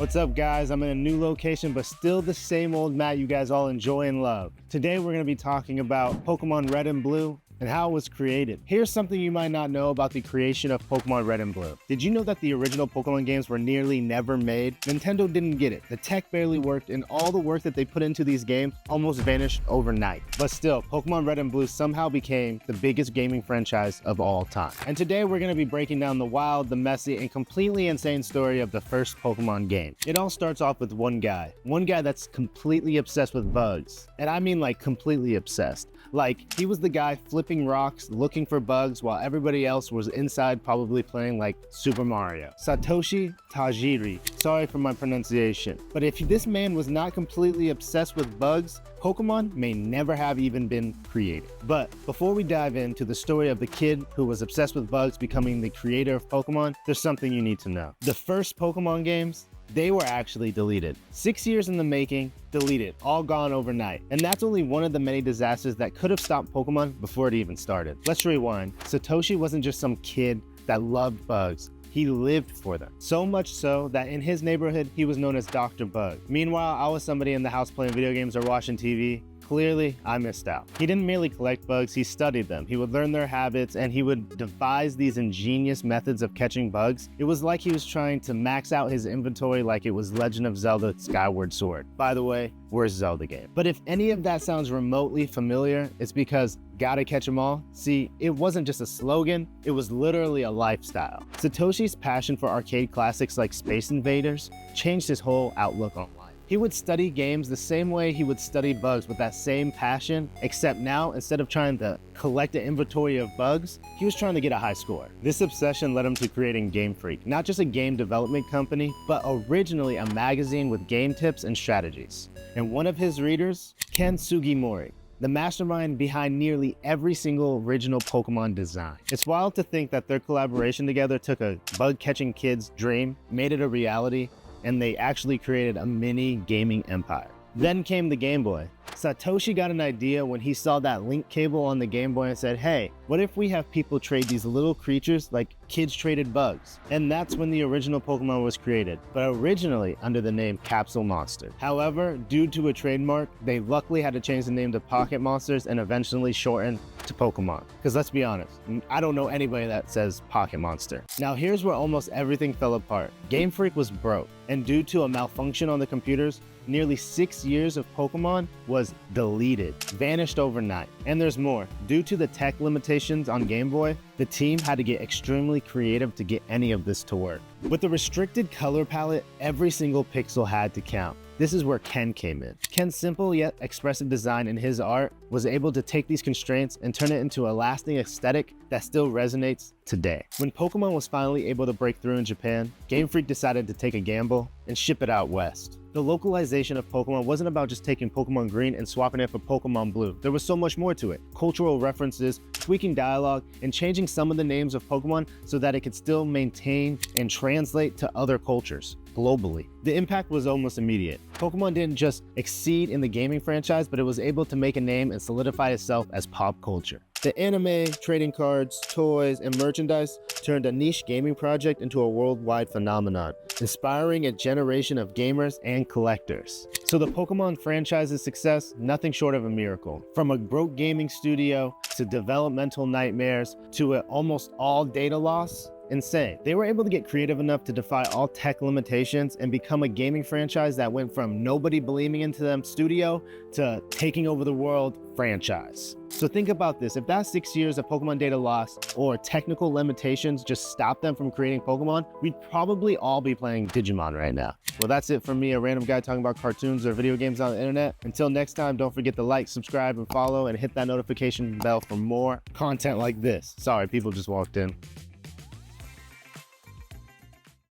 What's up, guys? I'm in a new location, but still the same old Matt you guys all enjoy and love. Today, we're going to be talking about Pokemon Red and Blue and how it was created. Here's something you might not know about the creation of Pokemon Red and Blue. Did you know that the original Pokemon games were nearly never made? Nintendo didn't get it. The tech barely worked, and all the work that they put into these games almost vanished overnight. But still, Pokemon Red and Blue somehow became the biggest gaming franchise of all time. And today we're going to be breaking down the wild, the messy, and completely insane story of the first Pokemon game. It all starts off with one guy that's completely obsessed with bugs. And I mean like completely obsessed. Like, he was the guy flipping rocks, looking for bugs, while everybody else was inside probably playing like Super Mario. Satoshi Tajiri. Sorry for my pronunciation. But if this man was not completely obsessed with bugs, Pokemon may never have even been created. But before we dive into the story of the kid who was obsessed with bugs becoming the creator of Pokemon, there's something you need to know. The first Pokemon games, they were actually deleted. 6 years in the making, deleted, all gone overnight. And that's only one of the many disasters that could have stopped Pokemon before it even started. Let's rewind. Satoshi wasn't just some kid that loved bugs. He lived for them. So much so that in his neighborhood, he was known as Dr. Bug. Meanwhile, I was somebody in the house playing video games or watching TV. Clearly, I missed out. He didn't merely collect bugs, he studied them. He would learn their habits, and he would devise these ingenious methods of catching bugs. It was like he was trying to max out his inventory like it was Legend of Zelda Skyward Sword. By the way, worst Zelda game. But if any of that sounds remotely familiar, it's because gotta catch 'em all. See, it wasn't just a slogan, it was literally a lifestyle. Satoshi's passion for arcade classics like Space Invaders changed his whole outlook on life. He would study games the same way he would study bugs, with that same passion, except now, instead of trying to collect an inventory of bugs, he was trying to get a high score. This obsession led him to creating Game Freak, not just a game development company, but originally a magazine with game tips and strategies. And one of his readers, Ken Sugimori, the mastermind behind nearly every single original Pokemon design. It's wild to think that their collaboration together took a bug-catching kid's dream, made it a reality, and they actually created a mini gaming empire. Then came the Game Boy. Satoshi got an idea when he saw that link cable on the Game Boy and said, hey, what if we have people trade these little creatures like kids traded bugs? And that's when the original Pokemon was created, but originally under the name Capsule Monster. However, due to a trademark, they luckily had to change the name to Pocket Monsters and eventually shorten to Pokemon. Because let's be honest, I don't know anybody that says Pocket Monster. Now here's where almost everything fell apart. Game Freak was broke, and due to a malfunction on the computers, nearly 6 years of Pokemon was deleted, vanished overnight. And there's more. Due to the tech limitations on Game Boy, the team had to get extremely creative to get any of this to work. With the restricted color palette, every single pixel had to count. This is where Ken came in. Ken's simple yet expressive design in his art was able to take these constraints and turn it into a lasting aesthetic that still resonates today. When Pokemon was finally able to break through in Japan, Game Freak decided to take a gamble and ship it out west. The localization of Pokemon wasn't about just taking Pokemon Green and swapping it for Pokemon Blue. There was so much more to it. Cultural references, tweaking dialogue, and changing some of the names of Pokemon so that it could still maintain and translate to other cultures globally. The impact was almost immediate. Pokemon didn't just exceed in the gaming franchise, but it was able to make a name and solidify itself as pop culture. The anime, trading cards, toys, and merchandise turned a niche gaming project into a worldwide phenomenon, inspiring a generation of gamers and collectors. So the Pokemon franchise's success, nothing short of a miracle. From a broke gaming studio to developmental nightmares to an almost all data loss, insane. They were able to get creative enough to defy all tech limitations and become a gaming franchise that went from nobody believing into them studio to taking over the world franchise. So think about this, if that 6 years of Pokemon data loss or technical limitations just stopped them from creating Pokemon, we'd probably all be playing Digimon right now. Well, that's it from me, a random guy talking about cartoons or video games on the internet. Until next time, don't forget to like, subscribe, and follow, and hit that notification bell for more content like this. Sorry, people just walked in.